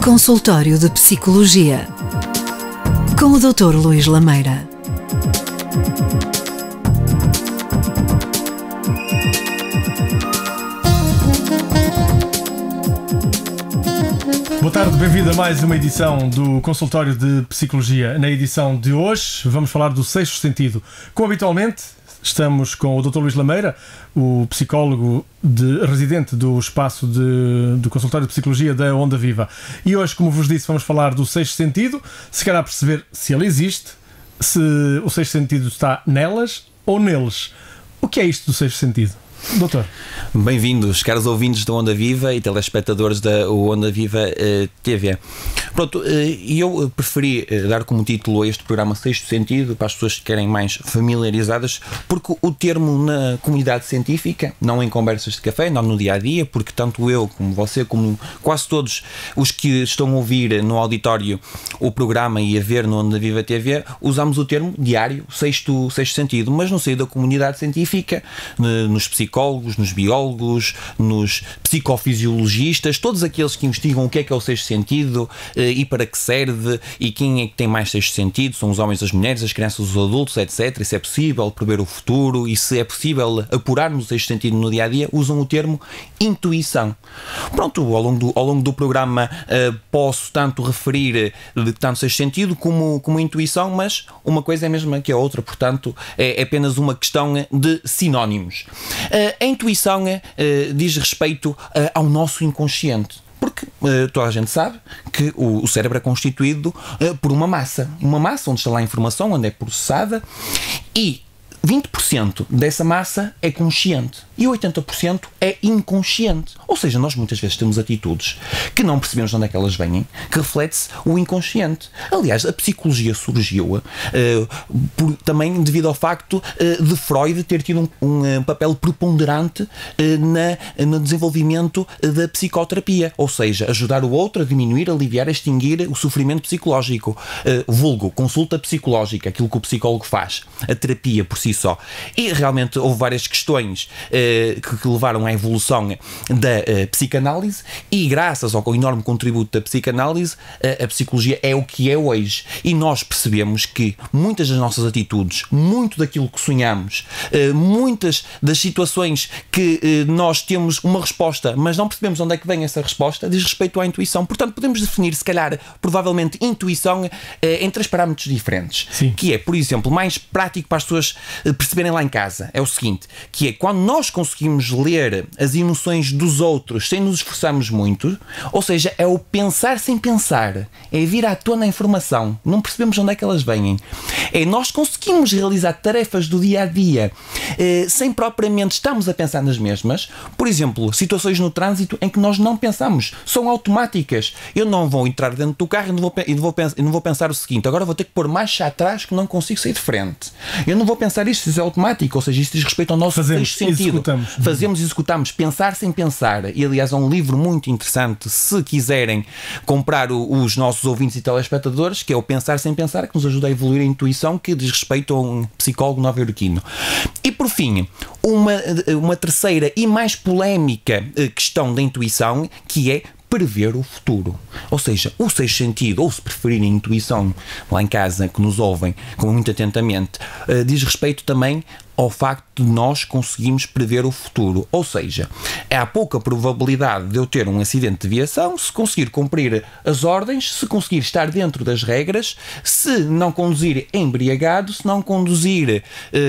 Consultório de Psicologia, com o Dr. Luís Lameira. Boa tarde, bem-vindo a mais uma edição do Consultório de Psicologia. Na edição de hoje vamos falar do sexto sentido. Como habitualmente, estamos com o Dr. Luís Lameira, o psicólogo residente do espaço do Consultório de Psicologia da Onda Viva. E hoje, como vos disse, vamos falar do sexto sentido, se calhar perceber se ele existe, se o sexto sentido está nelas ou neles. O que é isto do sexto sentido? Doutor. Bem-vindos, caros ouvintes da Onda Viva e telespectadores da Onda Viva TV. Pronto, eu preferi dar como título a este programa Sexto Sentido, para as pessoas que querem mais familiarizadas, porque o termo na comunidade científica, não em conversas de café, não no dia-a-dia, porque tanto eu como você, como quase todos os que estão a ouvir no auditório o programa e a ver no Onda Viva TV, usamos o termo diário, sexto sentido, mas no seio da comunidade científica, nos psicólogos, nos biólogos, nos psicofisiologistas, todos aqueles que investigam o que é o sexto sentido e para que serve e quem é que tem mais sexto sentido, são os homens, as mulheres, as crianças, os adultos, etc. E se é possível prever o futuro e se é possível apurarmos o sexto sentido no dia-a-dia, usam o termo intuição. Pronto, ao longo do programa posso tanto referir tanto sexto sentido como intuição, mas uma coisa é a mesma que a outra, portanto é apenas uma questão de sinónimos. A intuição diz respeito ao nosso inconsciente, porque toda a gente sabe que o cérebro é constituído por uma massa onde está lá a informação, onde é processada, e 20% dessa massa é consciente e 80% é inconsciente. Ou seja, nós muitas vezes temos atitudes que não percebemos de onde é que elas vêm, que reflete-se o inconsciente. Aliás, a psicologia surgiu também devido ao facto de Freud ter tido um papel preponderante no desenvolvimento da psicoterapia, ou seja, ajudar o outro a diminuir, aliviar, a extinguir o sofrimento psicológico. Vulgo, consulta psicológica, aquilo que o psicólogo faz, a terapia por si só. E realmente houve várias questões que levaram à evolução da psicanálise, e graças ao enorme contributo da psicanálise, a psicologia é o que é hoje. E nós percebemos que muitas das nossas atitudes, muito daquilo que sonhamos, muitas das situações que nós temos uma resposta, mas não percebemos onde é que vem essa resposta, diz respeito à intuição. Portanto, podemos definir, se calhar, provavelmente, intuição em três parâmetros diferentes. Sim. Que é, por exemplo, mais prático para as pessoas perceberem lá em casa, é o seguinte, que é quando nós conseguimos ler as emoções dos outros sem nos esforçarmos muito, ou seja, é o pensar sem pensar, é vir à tona a informação, não percebemos onde é que elas vêm, é nós conseguimos realizar tarefas do dia-a-dia sem propriamente estarmos a pensar nas mesmas. Por exemplo, situações no trânsito em que nós não pensamos, são automáticas. Eu não vou entrar dentro do carro e não vou pensar o seguinte, agora vou ter que pôr marcha atrás que não consigo sair de frente. Eu não vou pensar isto, isso é automático, ou seja, isto diz respeito ao nosso sexto sentido. Executamos, pensar sem pensar. E aliás é um livro muito interessante, se quiserem comprar os nossos ouvintes e telespectadores, que é o Pensar Sem Pensar, que nos ajuda a evoluir a intuição, que diz respeito a um psicólogo nova-iorquino. E por fim, uma terceira e mais polémica questão da intuição, que é prever o futuro. Ou seja, o sexto sentido, ou se preferirem a intuição lá em casa, que nos ouvem muito atentamente, diz respeito também ao facto de nós conseguirmos prever o futuro. Ou seja, há pouca probabilidade de eu ter um acidente de viação se conseguir cumprir as ordens, se conseguir estar dentro das regras, se não conduzir embriagado, se não conduzir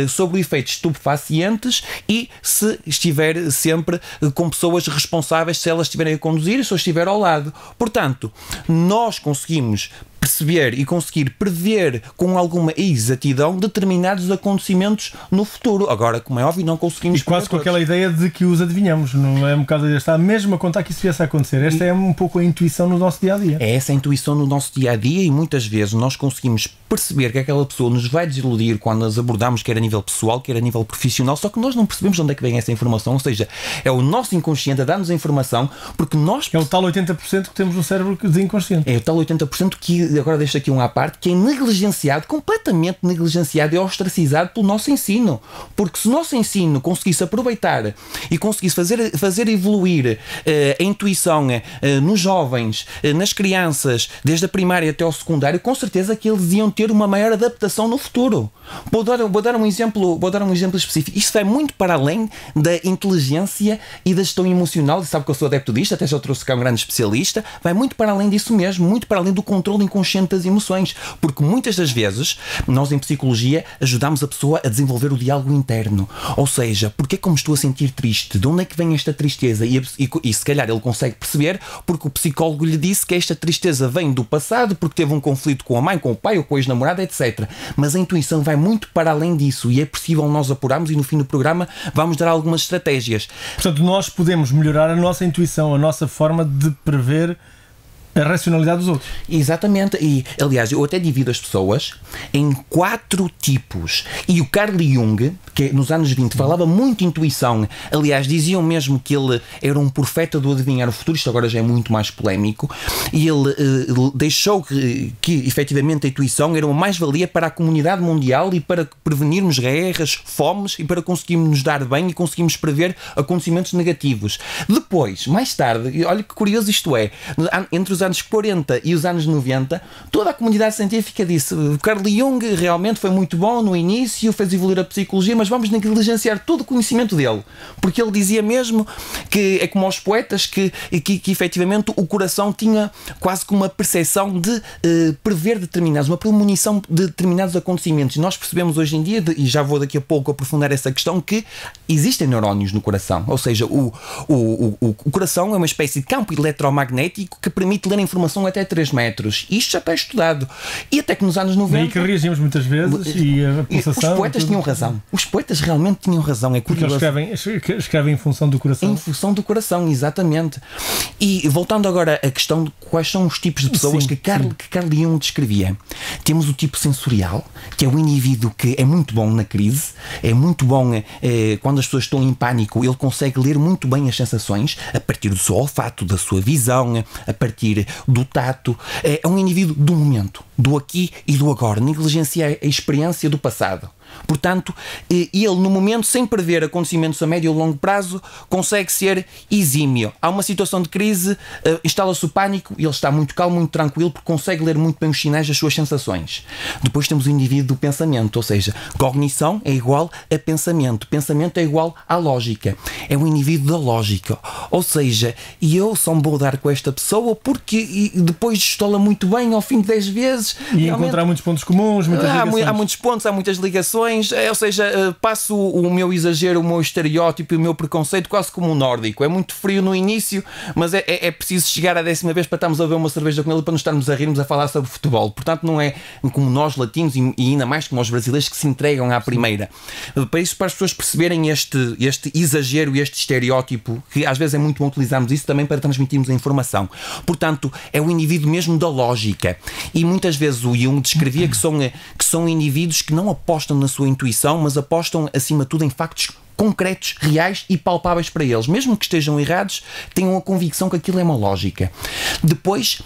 sob o efeito de estupefacientes e se estiver sempre com pessoas responsáveis se elas estiverem a conduzir e se eu estiver ao lado. Portanto, nós conseguimos perceber e conseguir prever com alguma exatidão determinados acontecimentos no futuro. Agora, como é óbvio, não conseguimos... E quase com aquela ideia de que os adivinhamos, não é um bocado de estar mesmo a contar que isso viesse a acontecer. Esta é um pouco a intuição no nosso dia-a-dia. É essa a intuição no nosso dia-a-dia e muitas vezes nós conseguimos perceber que aquela pessoa nos vai desiludir quando as abordamos, quer a nível pessoal, quer a nível profissional, só que nós não percebemos de onde é que vem essa informação, ou seja, é o nosso inconsciente a dar-nos a informação, porque nós... É o tal 80% que temos no cérebro de inconsciente. É o tal 80% que agora deixo aqui um à parte, que é negligenciado, completamente negligenciado e ostracizado pelo nosso ensino. Porque se o nosso ensino conseguisse aproveitar e conseguisse fazer evoluir a intuição nos jovens, nas crianças, desde a primária até ao secundário, com certeza que eles iam ter uma maior adaptação no futuro. Vou dar um exemplo específico. Isto vai muito para além da inteligência e da gestão emocional. E sabe que eu sou adepto disto, até já trouxe cá um grande especialista. Vai muito para além disso mesmo, muito para além do controle inconsciente das emoções. Porque muitas das vezes, nós em psicologia ajudamos a pessoa a desenvolver o diálogo interno. Ou seja, porque é que eu me estou a sentir triste? De onde é que vem esta tristeza? E se calhar ele consegue perceber porque o psicólogo lhe disse que esta tristeza vem do passado, porque teve um conflito com a mãe, com o pai ou com a ex-namorada, etc. Mas a intuição vai muito para além disso e é possível nós apurarmos, e no fim do programa vamos dar algumas estratégias. Portanto, nós podemos melhorar a nossa intuição, a nossa forma de prever a racionalidade dos outros. Exatamente. E, aliás, eu até divido as pessoas em 4 tipos. E o Carl Jung, que nos anos 20 falava muito de intuição, aliás, diziam mesmo que ele era um profeta do adivinhar o futuro, isto agora já é muito mais polémico, e ele deixou que efetivamente a intuição era uma mais-valia para a comunidade mundial e para prevenirmos guerras, fomes e para conseguirmos nos dar bem e conseguirmos prever acontecimentos negativos. Depois, mais tarde, olha que curioso isto é, entre os anos 40 e os anos 90, toda a comunidade científica disse: Carl Jung realmente foi muito bom no início, fez evoluir a psicologia, mas vamos negligenciar todo o conhecimento dele, porque ele dizia mesmo que é como aos poetas que efetivamente o coração tinha quase como uma percepção de prever determinados, uma premonição de determinados acontecimentos. E nós percebemos hoje em dia, e já vou daqui a pouco aprofundar essa questão, que existem neurónios no coração, ou seja, o coração é uma espécie de campo eletromagnético que permite ler a informação até 3 metros. Isto já está estudado. E até que nos anos 90... E que reagimos muitas vezes e a pulsação... Os poetas tinham razão. Os poetas realmente tinham razão. É curioso. Porque eles escrevem em função do coração. Em função do coração, exatamente. E voltando agora à questão de quais são os tipos de pessoas que Carl Jung descrevia. Temos o tipo sensorial, que é o indivíduo que é muito bom na crise, é muito bom quando as pessoas estão em pânico, ele consegue ler muito bem as sensações, a partir do seu olfato, da sua visão, a partir do tato. É um indivíduo do momento, do aqui e do agora, negligencia a experiência do passado. Portanto, ele no momento, sem prever acontecimentos a médio e longo prazo, consegue ser exímio. Há uma situação de crise, instala-se o pânico e ele está muito calmo, muito tranquilo, porque consegue ler muito bem os sinais das suas sensações. Depois temos o indivíduo do pensamento, ou seja, cognição é igual a pensamento, pensamento é igual à lógica. É um indivíduo da lógica. Ou seja, e eu só me vou dar com esta pessoa porque depois gestola muito bem ao fim de 10 vezes. E encontrar muitos pontos comuns, muitas ligações. Há muitos pontos, há muitas ligações. Ou seja, passo o meu exagero, o meu estereótipo e o meu preconceito quase como um nórdico. É muito frio no início, mas é preciso chegar à 10ª vez para estarmos a beber uma cerveja com ele, para nos estarmos a rirmos a falar sobre futebol. Portanto, não é como nós latinos e ainda mais como os brasileiros que se entregam à primeira. Para isso, para as pessoas perceberem este exagero e este estereótipo, que às vezes é muito bom utilizarmos isso também para transmitirmos a informação. Portanto, é o indivíduo mesmo da lógica. E muitas vezes o Jung descrevia que são indivíduos que não apostam na sua intuição, mas apostam acima de tudo em factos concretos, reais e palpáveis para eles. Mesmo que estejam errados, tenham a convicção que aquilo é uma lógica. Depois,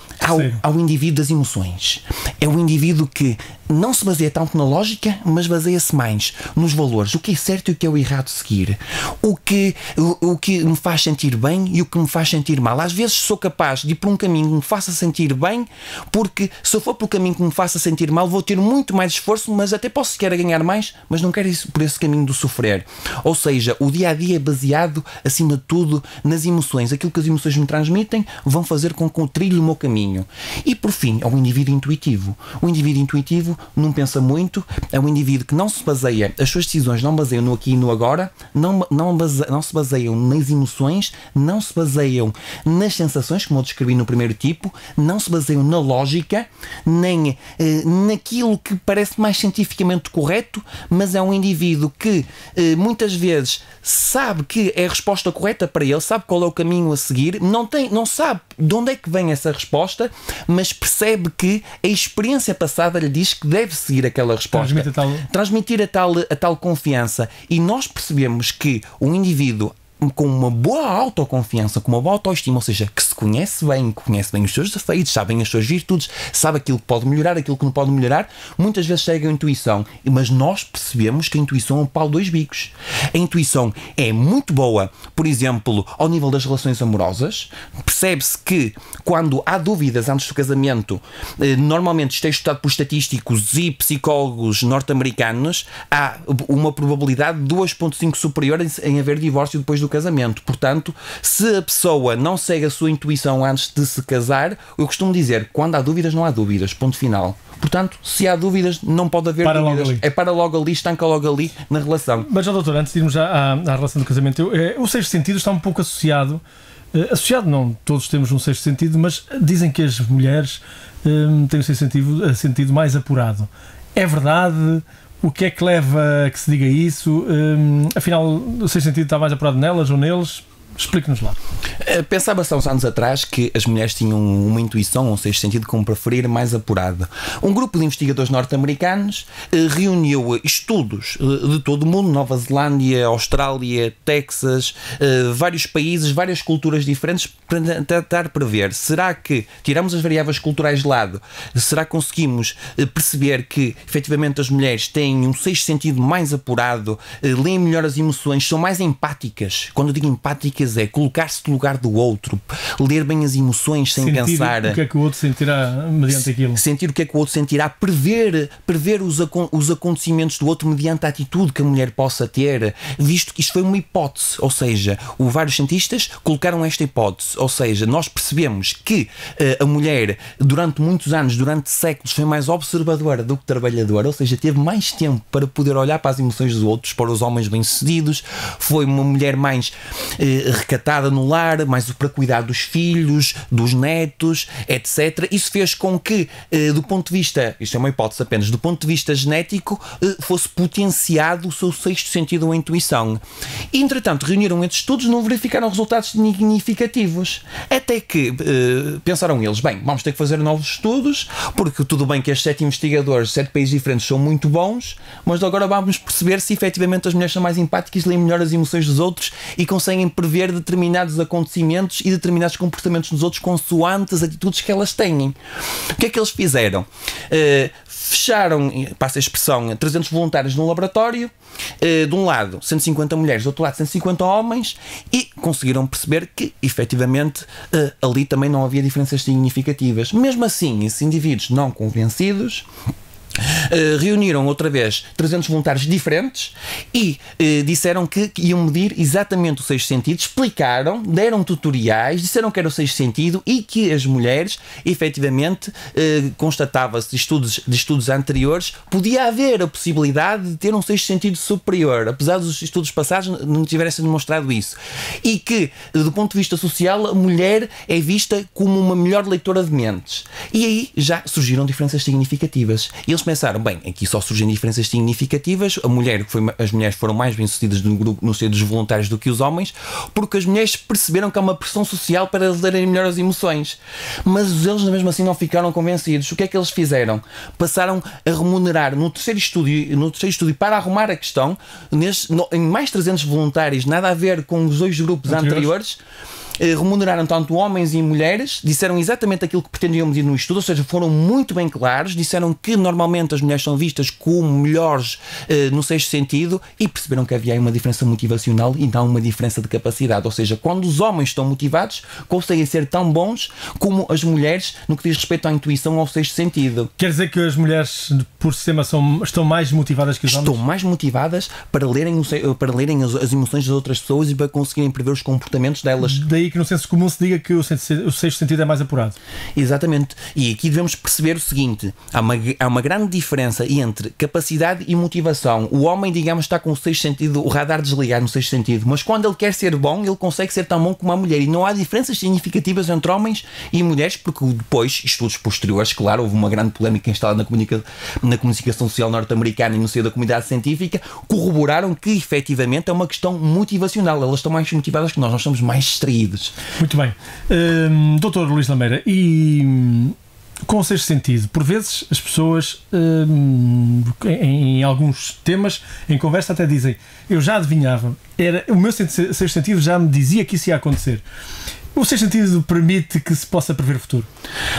há o indivíduo das emoções. É o indivíduo que não se baseia tanto na lógica, mas baseia-se mais nos valores. O que é certo e o que é o errado seguir. O que me faz sentir bem e o que me faz sentir mal. Às vezes sou capaz de ir por um caminho que me faça sentir bem, porque se eu for pelo caminho que me faça sentir mal, vou ter muito mais esforço, mas até posso sequer ganhar mais, mas não quero ir por esse caminho do sofrer. Ou seja, o dia-a-dia é baseado, acima de tudo, nas emoções. Aquilo que as emoções me transmitem vão fazer com que eu trilhe o meu caminho. E, por fim, é o indivíduo intuitivo. O indivíduo intuitivo não pensa muito, é um indivíduo que não se baseia, as suas decisões não baseiam no aqui e no agora, não se baseiam nas emoções, não se baseiam nas sensações, como eu descrevi no primeiro tipo, não se baseiam na lógica, nem naquilo que parece mais cientificamente correto, mas é um indivíduo que muitas vezes sabe que é a resposta correta para ele, sabe qual é o caminho a seguir, não sabe de onde é que vem essa resposta, mas percebe que a experiência passada lhe diz que deve seguir aquela resposta. Transmitir a tal confiança. E nós percebemos que o indivíduo com uma boa autoconfiança, com uma boa autoestima, ou seja, que se conhece bem os seus defeitos, sabe as suas virtudes, sabe aquilo que pode melhorar, aquilo que não pode melhorar, muitas vezes segue a intuição, mas nós percebemos que a intuição é um pau de dois bicos. A intuição é muito boa, por exemplo, ao nível das relações amorosas. Percebe-se que quando há dúvidas antes do casamento, normalmente isto é estudado por estatísticos e psicólogos norte-americanos, há uma probabilidade de 2,5 superior em haver divórcio depois do casamento. Portanto, se a pessoa não segue a sua intuição antes de se casar, eu costumo dizer, quando há dúvidas, não há dúvidas, ponto final. Portanto, se há dúvidas, não pode haver dúvidas. É para logo ali, estanca logo ali na relação. Mas, doutor, antes de irmos já à relação do casamento, o sexto sentido está um pouco associado não, todos temos um sexto sentido, mas dizem que as mulheres têm o sexto sentido mais apurado. É verdade? O que é que leva a que se diga isso? Afinal, o sexto sentido está mais apurado nelas ou neles? Explique-nos lá. Pensava-se há uns anos atrás que as mulheres tinham uma intuição, um sexto sentido, como preferir, mais apurado. Um grupo de investigadores norte-americanos reuniu estudos de todo o mundo, Nova Zelândia, Austrália, Texas, vários países, várias culturas diferentes, para tentar prever, será que tiramos as variáveis culturais de lado, será que conseguimos perceber que efetivamente as mulheres têm um sexto sentido mais apurado, leem melhor as emoções, são mais empáticas. Quando eu digo empáticas é colocar-se no lugar do outro, ler bem as emoções sem pensar. O que é que o outro sentirá mediante aquilo. Sentir o que é que o outro sentirá, prever os acontecimentos do outro mediante a atitude que a mulher possa ter, visto que isto foi uma hipótese, ou seja, vários cientistas colocaram esta hipótese, ou seja, nós percebemos que a mulher durante muitos anos, durante séculos, foi mais observadora do que trabalhadora, ou seja, teve mais tempo para poder olhar para as emoções dos outros, para os homens bem-sucedidos, foi uma mulher mais recatada no lar, mais para cuidar dos filhos, dos netos, etc. Isso fez com que, do ponto de vista, isto é uma hipótese apenas, do ponto de vista genético, fosse potenciado o seu sexto sentido ou intuição. E, entretanto, reuniram estes estudos e não verificaram resultados significativos. Até que pensaram eles, bem, vamos ter que fazer novos estudos, porque tudo bem que estes 7 investigadores, 7 países diferentes, são muito bons, mas agora vamos perceber se efetivamente as mulheres são mais empáticas, leem melhor as emoções dos outros e conseguem prever determinados acontecimentos e determinados comportamentos dos outros consoante as atitudes que elas têm. O que é que eles fizeram? Fecharam, passa a expressão, 300 voluntários num laboratório, de um lado 150 mulheres, do outro lado 150 homens, e conseguiram perceber que efetivamente ali também não havia diferenças significativas. Mesmo assim, esses indivíduos não convencidos reuniram outra vez 300 voluntários diferentes e disseram que iam medir exatamente o sexto sentido, explicaram, deram tutoriais, disseram que era o sexto sentido e que as mulheres, efetivamente, constatava-se de estudos anteriores, podia haver a possibilidade de ter um sexto sentido superior, apesar dos estudos passados não tivessem demonstrado isso. E que, do ponto de vista social, a mulher é vista como uma melhor leitora de mentes. E aí já surgiram diferenças significativas. Eles pensaram, bem, aqui só surgem diferenças significativas, as mulheres foram mais bem-sucedidas no grupo, no seio dos voluntários do que os homens, porque as mulheres perceberam que há uma pressão social para eles lerem melhor as emoções. Mas eles mesmo assim não ficaram convencidos. O que é que eles fizeram? Passaram a remunerar no terceiro estúdio para arrumar a questão, em mais 300 voluntários, nada a ver com os 2 grupos anteriores. Remuneraram tanto homens e mulheres, disseram exatamente aquilo que pretendiam medir no estudo, ou seja, foram muito bem claros, disseram que normalmente as mulheres são vistas como melhores no sexto sentido e perceberam que havia aí uma diferença motivacional e não uma diferença de capacidade, ou seja, quando os homens estão motivados, conseguem ser tão bons como as mulheres no que diz respeito à intuição ou ao sexto sentido. Quer dizer que as mulheres, por sistema, estão mais motivadas que os homens? Estão mais motivadas para lerem as emoções das outras pessoas e para conseguirem prever os comportamentos delas. Daí que no senso comum se diga que o sexto sentido é mais apurado. Exatamente. E aqui devemos perceber o seguinte: há uma grande diferença entre capacidade e motivação. O homem, digamos, está com o sexto sentido, o radar desligado no sexto sentido, mas quando ele quer ser bom, ele consegue ser tão bom como a mulher. E não há diferenças significativas entre homens e mulheres, porque depois, estudos posteriores, claro, houve uma grande polémica instalada na comunicação social norte-americana e no seio da comunidade científica, corroboraram que efetivamente é uma questão motivacional. Elas estão mais motivadas que nós somos mais distraídos. Muito bem. Doutor Luís Lameira, e com o sexto sentido, por vezes as pessoas em alguns temas, em conversa, até dizem: eu já adivinhava, o meu sexto sentido já me dizia que isso ia acontecer. O sexto sentido permite que se possa prever o futuro?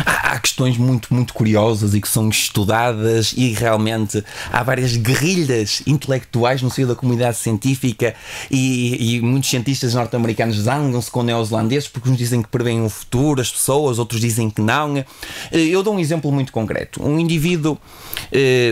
Há questões muito, muito curiosas e que são estudadas, e realmente há várias guerrilhas intelectuais no seio da comunidade científica, e muitos cientistas norte-americanos zangam-se com neozelandeses porque uns dizem que preveem o futuro, as pessoas, outros dizem que não. Eu dou um exemplo muito concreto. Um indivíduo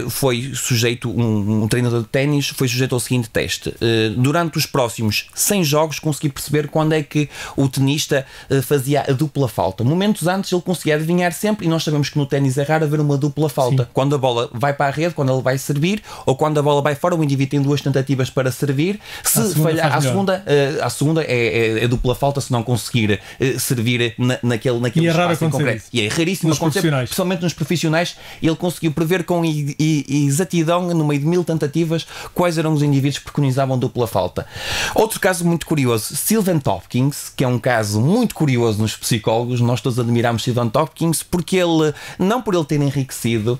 foi sujeito, um treinador de ténis foi sujeito ao seguinte teste: durante os próximos 100 jogos consegui perceber quando é que o tenista fazia a dupla falta. Momentos antes ele conseguia adivinhar sempre, e nós sabemos que no ténis é raro haver uma dupla falta. Sim. Quando a bola vai para a rede, quando ele vai servir, ou quando a bola vai fora, o indivíduo tem 2 tentativas para servir. Se falhar à segunda é dupla falta, se não conseguir servir naquele espaço em concreto. E é raríssimo acontecer, principalmente nos profissionais. Ele conseguiu prever com exatidão, no meio de 1000 tentativas, quais eram os indivíduos que preconizavam dupla falta. Outro caso muito curioso, Stephen Hopkins, que é um caso muito curioso nos psicólogos. Nós todos admiramos Stephen Hopkins porque ele, não por ele ter enriquecido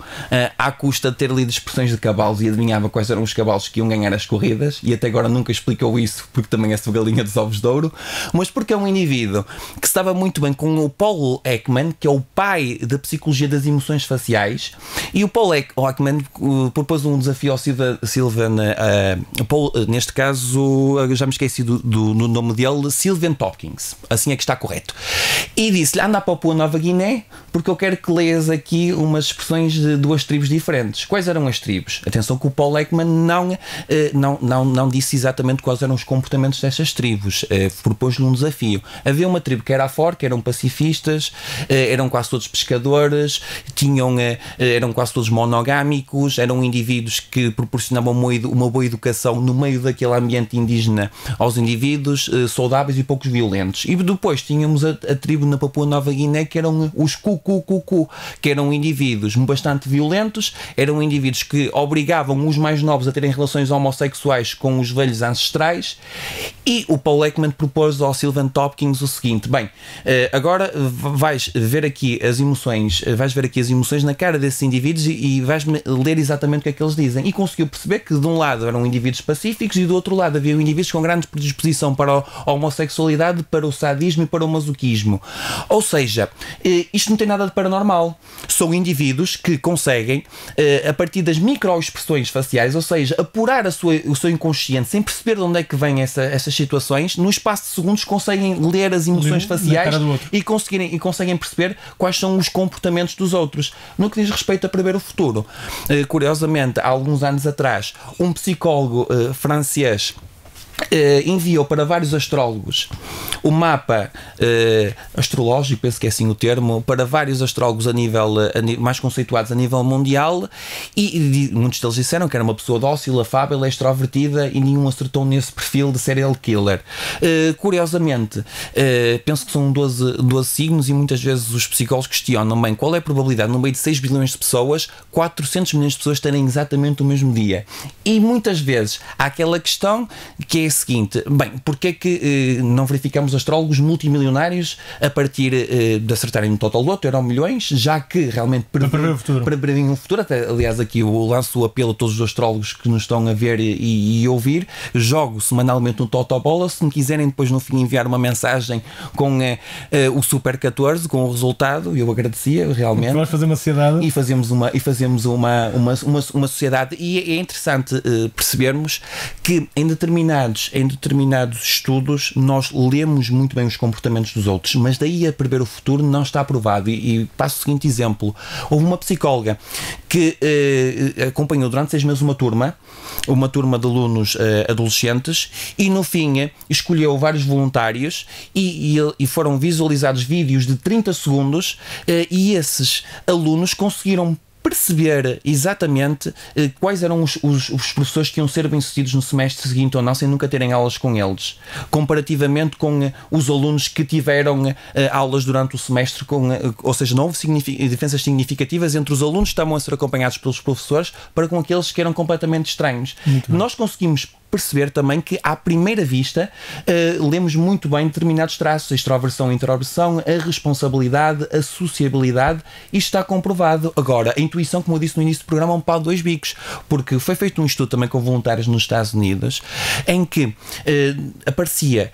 à custa de ter lido expressões de cavalos e adivinhava quais eram os cavalos que iam ganhar as corridas, e até agora nunca explicou isso porque também é sua galinha dos ovos de ouro, mas porque é um indivíduo que estava muito bem com o Paul Ekman, que é o pai da psicologia das emoções faciais. E o Paul Ekman propôs um desafio ao Stephen Paul, neste caso já me esqueci do nome dele, Stephen Hopkins, assim é que está correto, e disse-lhe: anda para Papua Nova Guiné porque eu quero que leias aqui umas expressões de 2 tribos diferentes. Quais eram as tribos? Atenção que o Paul Ekman não disse exatamente quais eram os comportamentos dessas tribos, propôs-lhe um desafio. Havia uma tribo que era a FOR, que eram pacifistas, eram quase todos pescadores, eram quase todos monogâmicos, eram indivíduos que proporcionavam uma boa educação no meio daquele ambiente indígena aos indivíduos, saudáveis e poucos violentos. E depois tínhamos a tribo na Papua Nova Guiné, que eram os Kuku, que eram indivíduos bastante violentos, eram indivíduos que obrigavam os mais novos a terem relações homossexuais com os velhos ancestrais. E o Paul Ekman propôs ao Stephen Hopkins o seguinte: bem, agora vais ver aqui as emoções na cara desses indivíduos e vais-me ler exatamente o que é que eles dizem. E conseguiu perceber que de um lado eram indivíduos pacíficos e do outro lado havia indivíduos com grande predisposição para a homossexualidade, para o sadismo e para o masoquismo. Ou seja, isto não tem nada de paranormal. São indivíduos que conseguem, a partir das microexpressões faciais, ou seja, apurar o seu inconsciente sem perceber de onde é que vêm essas situações, no espaço de segundos conseguem ler as emoções faciais e conseguem perceber quais são os comportamentos dos outros. No que diz respeito a prever o futuro, curiosamente, há alguns anos atrás, um psicólogo francês enviou para vários astrólogos o mapa astrológico, penso que é assim o termo, para vários astrólogos mais conceituados a nível mundial, e muitos deles disseram que era uma pessoa dócil, afável, extrovertida, e nenhum acertou nesse perfil de serial killer. Curiosamente, penso que são 12 signos, e muitas vezes os psicólogos questionam bem qual é a probabilidade, no meio de 6 bilhões de pessoas, 400 milhões de pessoas terem exatamente o mesmo dia. E muitas vezes há aquela questão que é a seguinte: bem, porque é que não verificamos astrólogos multimilionários a partir de acertarem no Total Loto, eram milhões, já que realmente preveem o futuro. Até, aliás, aqui eu lanço o apelo a todos os astrólogos que nos estão a ver e ouvir: jogo semanalmente no Total Bola. Se me quiserem depois no fim enviar uma mensagem com o Super 14, com o resultado, eu agradecia realmente. Vamos fazer uma sociedade. E fazemos uma sociedade. E é interessante percebermos que em determinados estudos nós lemos muito bem os comportamentos dos outros, mas daí a prever o futuro não está aprovado. E passo o seguinte exemplo: houve uma psicóloga que acompanhou durante 6 meses uma turma de alunos adolescentes, e no fim escolheu vários voluntários e foram visualizados vídeos de 30 segundos, e esses alunos conseguiram perceber exatamente quais eram os professores que iam ser bem-sucedidos no semestre seguinte ou não, sem nunca terem aulas com eles, comparativamente com os alunos que tiveram aulas durante o semestre, ou seja, não houve diferenças significativas entre os alunos que estavam a ser acompanhados pelos professores para com aqueles que eram completamente estranhos. Nós conseguimos perceber também que, à primeira vista, lemos muito bem determinados traços: a extroversão, a introversão, a responsabilidade, a sociabilidade. Isto está comprovado. Agora, a intuição, como eu disse no início do programa, é um pau de dois bicos, porque foi feito um estudo também com voluntários nos Estados Unidos, em que aparecia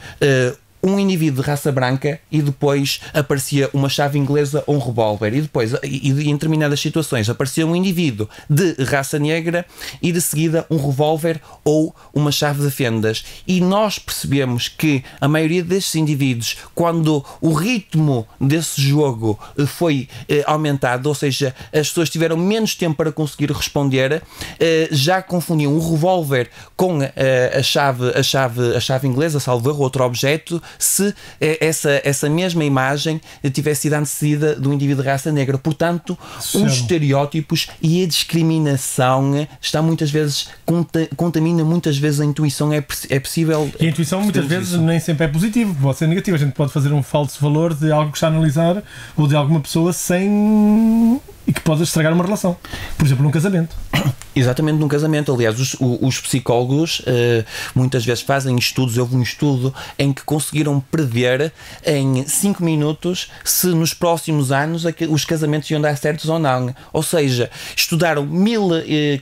um indivíduo de raça branca e depois aparecia uma chave inglesa ou um revólver, e depois, e em determinadas situações, aparecia um indivíduo de raça negra e de seguida um revólver ou uma chave de fendas. E nós percebemos que a maioria destes indivíduos, quando o ritmo desse jogo foi aumentado, ou seja, as pessoas tiveram menos tempo para conseguir responder, já confundiam o revólver com a chave inglesa, salvo erro, outro objeto, se essa mesma imagem tivesse sido antecedida do indivíduo de raça negra. Portanto, os estereótipos e a discriminação está muitas vezes, contamina muitas vezes a intuição. É possível. E a intuição muitas vezes nem sempre é positivo, pode ser negativo. A gente pode fazer um falso valor de algo que está a analisar ou de alguma pessoa e que pode estragar uma relação. Por exemplo, num casamento. Exatamente, num casamento. Aliás, os psicólogos muitas vezes fazem estudos. Houve um estudo em que conseguiram prever em 5 minutos se nos próximos anos os casamentos iam dar certos ou não. Ou seja, estudaram 1000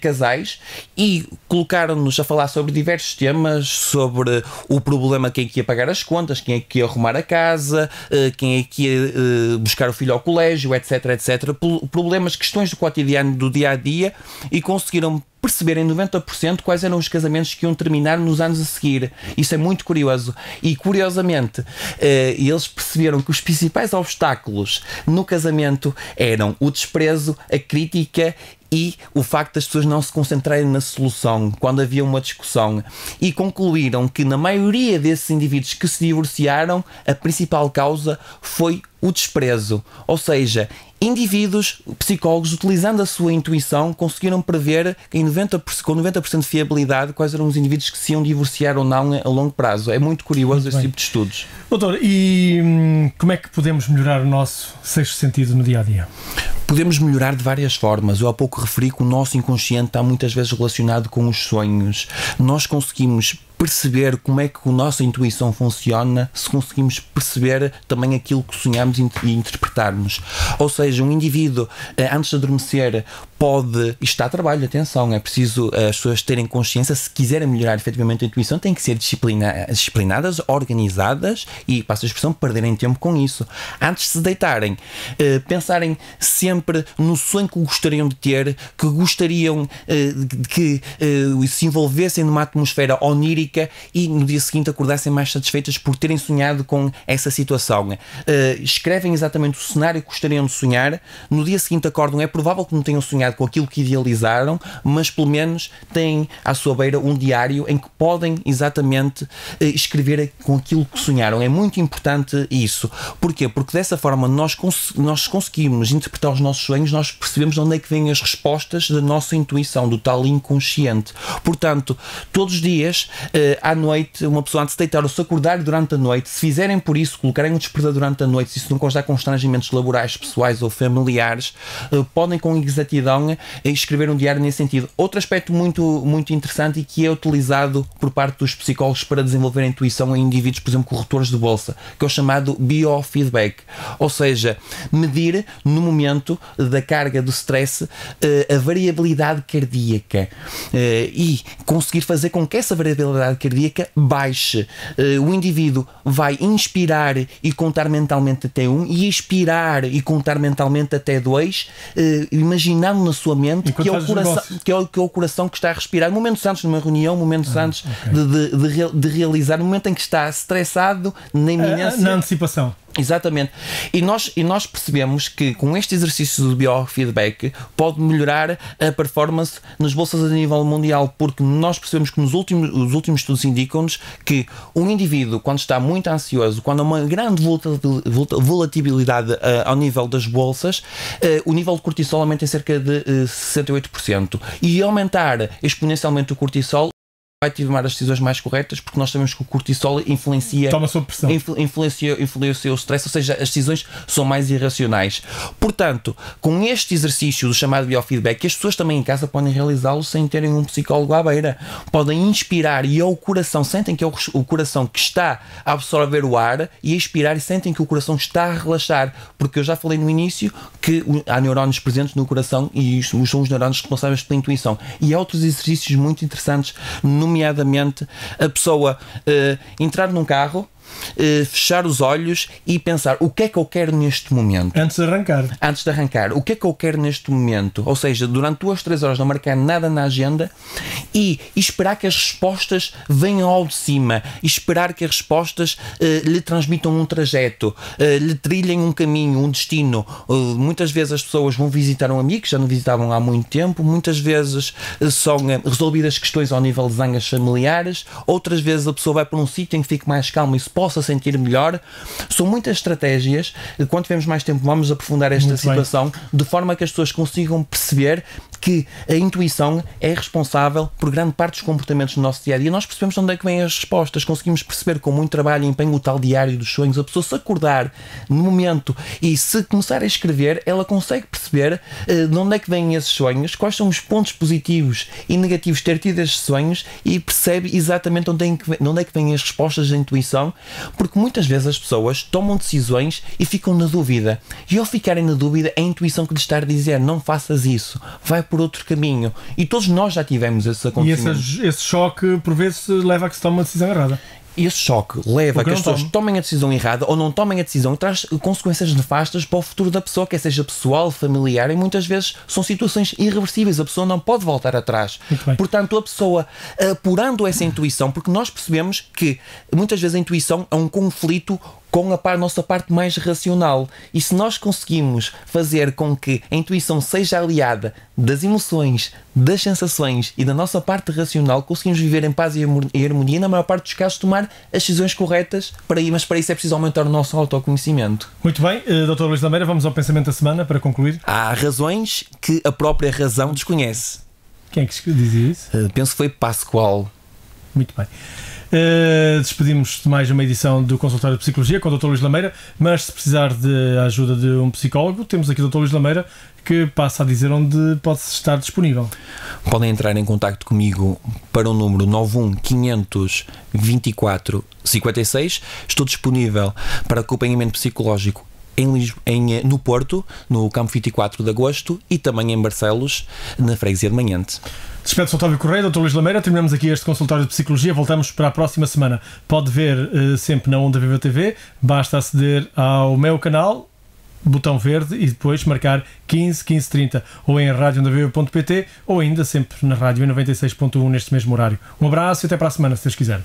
casais e colocaram-nos a falar sobre diversos temas, sobre o problema, quem é que ia pagar as contas, quem é que ia arrumar a casa, quem é que ia buscar o filho ao colégio, etc, etc. Problemas, questões do cotidiano, do dia a dia, e conseguiram perceber em 90% quais eram os casamentos que iam terminar nos anos a seguir. Isso é muito curioso. E, curiosamente, eles perceberam que os principais obstáculos no casamento eram o desprezo, a crítica e o facto das pessoas não se concentrarem na solução quando havia uma discussão. E concluíram que, na maioria desses indivíduos que se divorciaram, a principal causa foi o desprezo. Ou seja, indivíduos, psicólogos, utilizando a sua intuição, conseguiram prever com 90% de fiabilidade quais eram os indivíduos que se iam divorciar ou não a longo prazo. É muito curioso esse tipo de estudos. Doutor, e como é que podemos melhorar o nosso sexto sentido no dia-a-dia? Podemos melhorar de várias formas. Eu há pouco referi que o nosso inconsciente está muitas vezes relacionado com os sonhos. Nós conseguimos perceber como é que a nossa intuição funciona se conseguimos perceber também aquilo que sonhamos e interpretarmos. Ou seja, um indivíduo, antes de adormecer, pode... Isto está a trabalho, atenção, é preciso as pessoas terem consciência. Se quiserem melhorar efetivamente a intuição, têm que ser disciplinadas, organizadas e, passo a expressão, perderem tempo com isso. Antes de se deitarem, pensarem sempre no sonho que gostariam de ter, que gostariam que se envolvessem numa atmosfera onírica e no dia seguinte acordassem mais satisfeitas por terem sonhado com essa situação. Escrevem exatamente o cenário que gostariam de sonhar, no dia seguinte acordam. É provável que não tenham sonhado com aquilo que idealizaram, mas pelo menos têm à sua beira um diário em que podem exatamente escrever com aquilo que sonharam. É muito importante isso. Porquê? Porque dessa forma nós conseguimos interpretar os nossos sonhos, nós percebemos de onde é que vêm as respostas da nossa intuição, do tal inconsciente. Portanto, todos os dias, à noite, uma pessoa antes de deitar ou se acordar durante a noite, se fizerem por isso, colocarem um despertador durante a noite, se isso não causar constrangimentos laborais, pessoais ou familiares, podem com exatidão escrever um diário nesse sentido. Outro aspecto muito, muito interessante e que é utilizado por parte dos psicólogos para desenvolver a intuição em indivíduos, por exemplo, corretores de bolsa, que é o chamado biofeedback. Ou seja, medir no momento da carga do stress a variabilidade cardíaca e conseguir fazer com que essa variabilidade cardíaca baixe. O indivíduo vai inspirar e contar mentalmente até 1 e expirar e contar mentalmente até 2, imaginando na sua mente que é o coração que está a respirar. Momentos antes de uma reunião, momentos antes de realizar, no momento em que está estressado, na iminência. Na antecipação. Exatamente. E nós percebemos que com este exercício do biofeedback pode melhorar a performance nas bolsas a nível mundial, porque nós percebemos que os últimos estudos indicam-nos que um indivíduo, quando está muito ansioso, quando há uma grande volatilidade ao nível das bolsas, o nível de cortisol aumenta em cerca de 68%. E aumentar exponencialmente o cortisol vai tomar as decisões mais corretas, porque nós sabemos que o cortisol influencia sob pressão. Influencia o stress, ou seja, as decisões são mais irracionais. Portanto, com este exercício do chamado biofeedback, as pessoas também em casa podem realizá-lo sem terem um psicólogo à beira. Podem inspirar e é o coração, sentem que é o coração que está a absorver o ar e a expirar e sentem que o coração está a relaxar, porque eu já falei no início que há neurónios presentes no coração e são os neurónios responsáveis pela intuição. E há outros exercícios muito interessantes, nomeadamente a pessoa entrar num carro, fechar os olhos e pensar o que é que eu quero neste momento. Antes de arrancar. O que é que eu quero neste momento? Ou seja, durante 2, 3 horas não marcar nada na agenda e esperar que as respostas venham ao de cima, esperar que as respostas lhe transmitam um trajeto, lhe trilhem um caminho, um destino. Muitas vezes as pessoas vão visitar um amigo que já não visitavam há muito tempo, muitas vezes são resolvidas questões ao nível de zangas familiares, outras vezes a pessoa vai para um sítio em que fique mais calma e se possa sentir melhor. São muitas estratégias. Quando tivermos mais tempo vamos aprofundar esta situação de forma que as pessoas consigam perceber que a intuição é responsável por grande parte dos comportamentos do nosso dia a dia. Nós percebemos de onde é que vêm as respostas, conseguimos perceber com muito trabalho e empenho o tal diário dos sonhos. A pessoa se acordar no momento e se começar a escrever, ela consegue perceber de onde é que vêm esses sonhos, quais são os pontos positivos e negativos de ter tido esses sonhos e percebe exatamente de onde é que vêm as respostas da intuição, porque muitas vezes as pessoas tomam decisões e ficam na dúvida. E ao ficarem na dúvida, é a intuição que lhes está a dizer: não faças isso, vai por outro caminho. E todos nós já tivemos esses acontecimentos. E esse choque, por vezes, leva a que se tome uma decisão errada. Esse choque leva a que as pessoas tomem a decisão errada ou não tomem a decisão e traz consequências nefastas para o futuro da pessoa, quer seja pessoal, familiar, e muitas vezes são situações irreversíveis. A pessoa não pode voltar atrás. Portanto, a pessoa apurando essa intuição, porque nós percebemos que muitas vezes a intuição é um conflito com a nossa parte mais racional. E se nós conseguimos fazer com que a intuição seja aliada das emoções, das sensações e da nossa parte racional, conseguimos viver em paz e harmonia, na maior parte dos casos tomar as decisões corretas mas para isso é preciso aumentar o nosso autoconhecimento. Muito bem, Dr. Luís Lameira, vamos ao pensamento da semana para concluir. Há razões que a própria razão desconhece. Quem é que dizia isso? Penso que foi Pascoal. Muito bem. Despedimos de mais uma edição do Consultório de Psicologia com o Dr. Luís Lameira, mas se precisar de ajuda de um psicólogo, temos aqui o Dr. Luís Lameira, que passa a dizer onde pode estar disponível. Podem entrar em contacto comigo para o número 91 500 24 56. Estou disponível para acompanhamento psicológico no Porto, no Campo 24 de Agosto, e também em Barcelos, na Freguesia de Manhente. Despede-se Otávio Correia, Dr. Luís Lameira. Terminamos aqui este consultório de psicologia. Voltamos para a próxima semana. Pode ver sempre na Onda Viva TV. Basta aceder ao meu canal, botão verde, e depois marcar 15 15 30, ou em radioondaviva.pt, ou ainda sempre na rádio 96.1 neste mesmo horário. Um abraço e até para a semana, se Deus quiser.